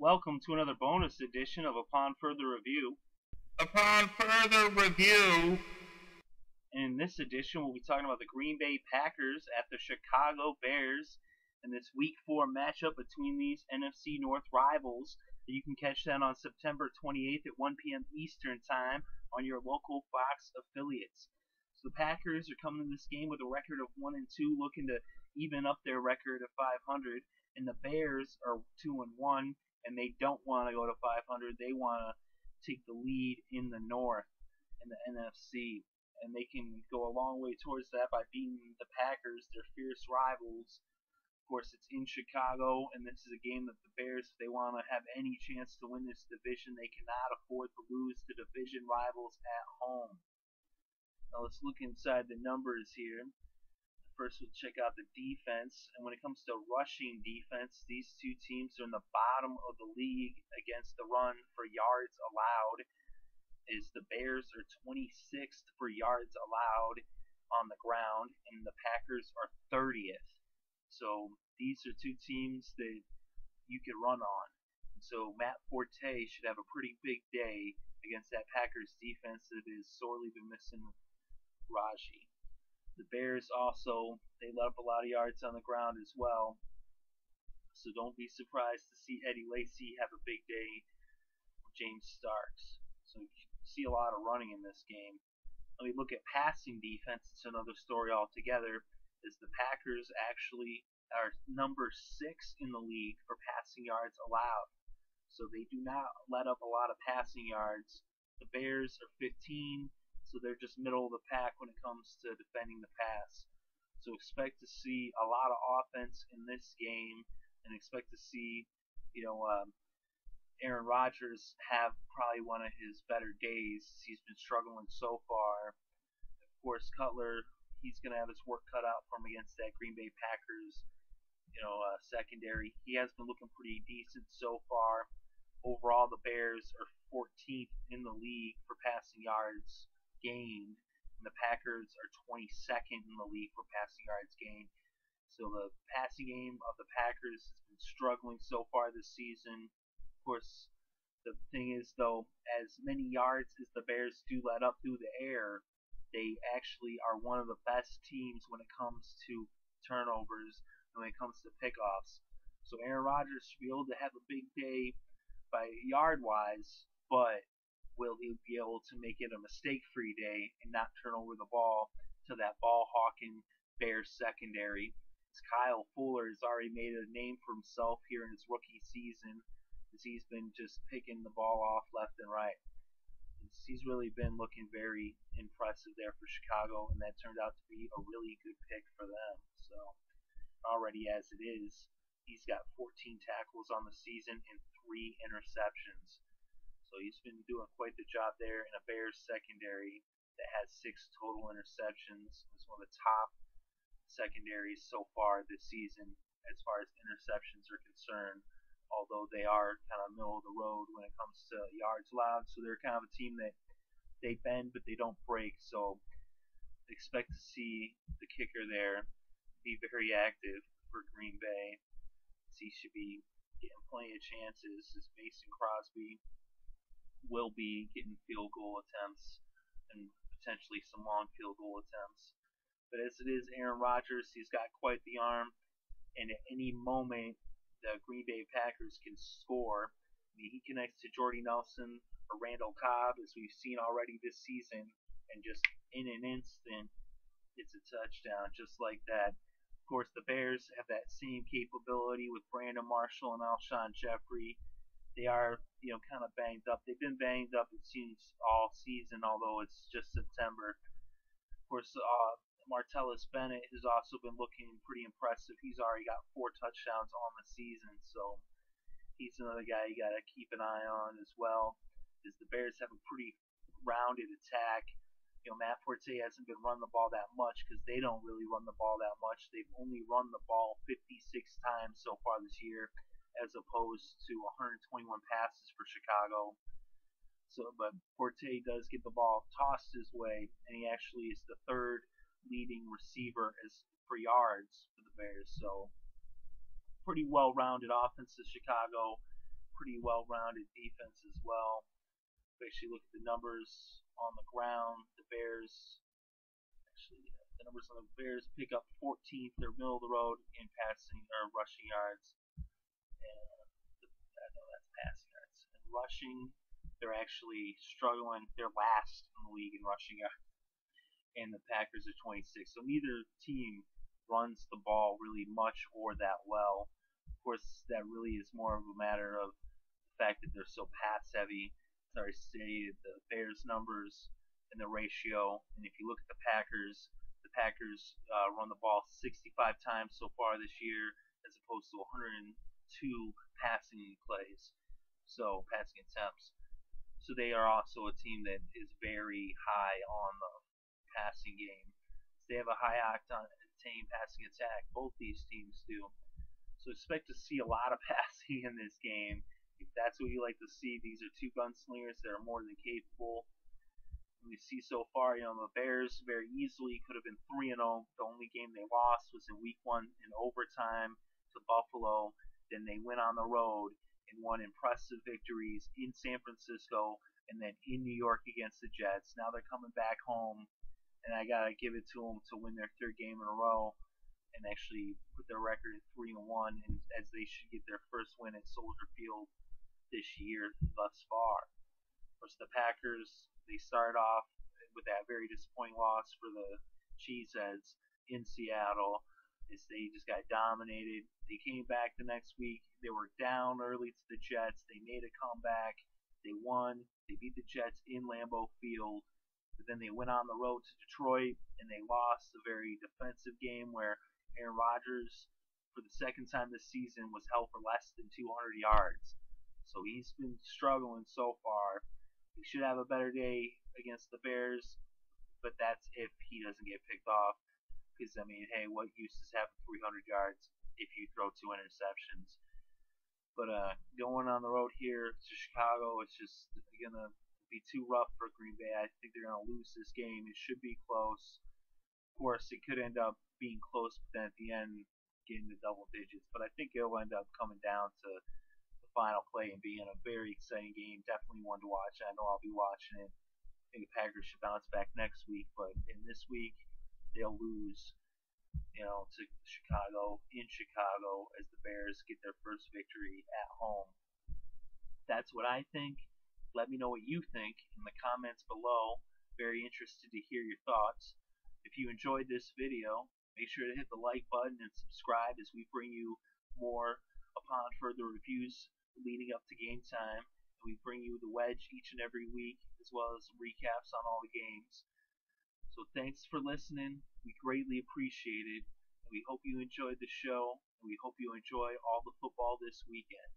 Welcome to another bonus edition of Upon Further Review. Upon further review, In this edition, we'll be talking about the Green Bay Packers at the Chicago Bears and this Week 4 matchup between these NFC North rivals. You can catch that on September 28th at 1 p.m. Eastern Time on your local Fox affiliates. So the Packers are coming to this game with a record of 1-2, looking to even up their record of 500, and the Bears are 2-1, and they don't want to go to 500. They want to take the lead in the North and the NFC, and they can go a long way towards that by beating the Packers, their fierce rivals. Of course, it's in Chicago, and this is a game that the Bears, if they want to have any chance to win this division, they cannot afford to lose to division rivals at home. Now let's look inside the numbers here. First, we'll check out the defense, and when it comes to rushing defense, these two teams are in the bottom of the league against the run for yards allowed. The Bears are 26th for yards allowed on the ground, and the Packers are 30th. So these are two teams that you can run on. And so Matt Forte should have a pretty big day against that Packers defense that has sorely been missing Raji. The Bears also, they let up a lot of yards on the ground as well. So don't be surprised to see Eddie Lacy have a big day with James Starks. So you see a lot of running in this game. When we look at passing defense, it's another story altogether, as the Packers actually are number 6 in the league for passing yards allowed. So they do not let up a lot of passing yards. The Bears are 15. So they're just middle of the pack when it comes to defending the pass. So expect to see a lot of offense in this game, and expect to see, Aaron Rodgers have probably one of his better days. He's been struggling so far. Of course, Cutler, he's going to have his work cut out for him against that Green Bay Packers, secondary. He has been looking pretty decent so far. Overall, the Bears are 14th in the league for passing yards gained, and the Packers are 22nd in the league for passing yards gained. So the passing game of the Packers has been struggling so far this season. Of course, the thing is, though, as many yards as the Bears do let up through the air, they actually are one of the best teams when it comes to turnovers and when it comes to pickoffs. So Aaron Rodgers should be able to have a big day by yard-wise, but will he be able to make it a mistake-free day and not turn over the ball to that ball-hawking Bears secondary? As Kyle Fuller has already made a name for himself here in his rookie season, as he's been just picking the ball off left and right. He's really been looking very impressive there for Chicago, and that turned out to be a really good pick for them. So already as it is, he's got 14 tackles on the season and 3 interceptions. So he's been doing quite the job there in a Bears secondary that has 6 total interceptions. It's one of the top secondaries so far this season as far as interceptions are concerned, although they are kind of middle of the road when it comes to yards allowed. So they're kind of a team that they bend but they don't break. So expect to see the kicker there be very active for Green Bay. He should be getting plenty of chances as Mason Crosby will be getting field goal attempts and potentially some long field goal attempts. But as it is, Aaron Rodgers, he's got quite the arm, and at any moment the Green Bay Packers can score. I mean, he connects to Jordy Nelson or Randall Cobb, as we've seen already this season, and just in an instant, it's a touchdown just like that. Of course, the Bears have that same capability with Brandon Marshall and Alshon Jeffrey. They are, kind of banged up. They've been banged up, it seems, all season, although it's just September. Of course, Martellus Bennett has also been looking pretty impressive. He's already got 4 touchdowns on the season, so he's another guy you got to keep an eye on as well, as the Bears have a pretty rounded attack. Matt Forte hasn't been running the ball that much because they don't really run the ball that much. They've only run the ball 56 times so far this year, as opposed to 121 passes for Chicago. But Forte does get the ball tossed his way, and he actually is the 3rd leading receiver for yards for the Bears. So pretty well-rounded offense to Chicago, pretty well-rounded defense as well. Especially look at the numbers on the ground. The Bears, actually, the numbers on the Bears pick up 14th. They're middle of the road in passing or rushing yards. And no, that's passing yards. And rushing, they're actually struggling. They're last in the league in rushing yards. And the Packers are 26. So neither team runs the ball really much or that well. Of course, that really is more of a matter of the fact that they're so pass heavy. As I stated, the Bears numbers and the ratio. And if you look at the Packers run the ball 65 times so far this year, as opposed to 102 passing plays, so passing attempts. So they are also a team that is very high on the passing game. They have a high octane passing attack. Both these teams do. So expect to see a lot of passing in this game. If that's what you like to see, these are two gunslingers that are more than capable. We see so far, the Bears very easily could have been 3-0. The only game they lost was in Week 1 in overtime to Buffalo. Then they went on the road and won impressive victories in San Francisco and then in New York against the Jets. Now they're coming back home, and I gotta give it to them to win their third game in a row and actually put their record at 3-1, and as they should get their first win at Soldier Field this year thus far. Of course, the Packers, they started off with that very disappointing loss for the Cheeseheads in Seattle, as they just got dominated. They came back the next week. They were down early to the Jets. They made a comeback. They won. They beat the Jets in Lambeau Field. But then they went on the road to Detroit, and they lost a very defensive game where Aaron Rodgers, for the second time this season, was held for less than 200 yards. So he's been struggling so far. He should have a better day against the Bears, but that's if he doesn't get picked off. Because, hey, what use is having 300 yards if you throw 2 interceptions? But going on the road here to Chicago, it's just going to be too rough for Green Bay. I think they're going to lose this game. It should be close. Of course, it could end up being close, but then at the end, getting to double digits. But I think it'll end up coming down to final play and being a very exciting game. Definitely one to watch. I know I'll be watching it. I think the Packers should bounce back next week, but in this week they'll lose, to Chicago in Chicago as the Bears get their first victory at home. That's what I think. Let me know what you think in the comments below. Very interested to hear your thoughts. If you enjoyed this video, make sure to hit the like button and subscribe as we bring you more upon further reviews leading up to game time. And we bring you the wedge each and every week, as well as recaps on all the games. So thanks for listening. We greatly appreciate it. And we hope you enjoyed the show. And we hope you enjoy all the football this weekend.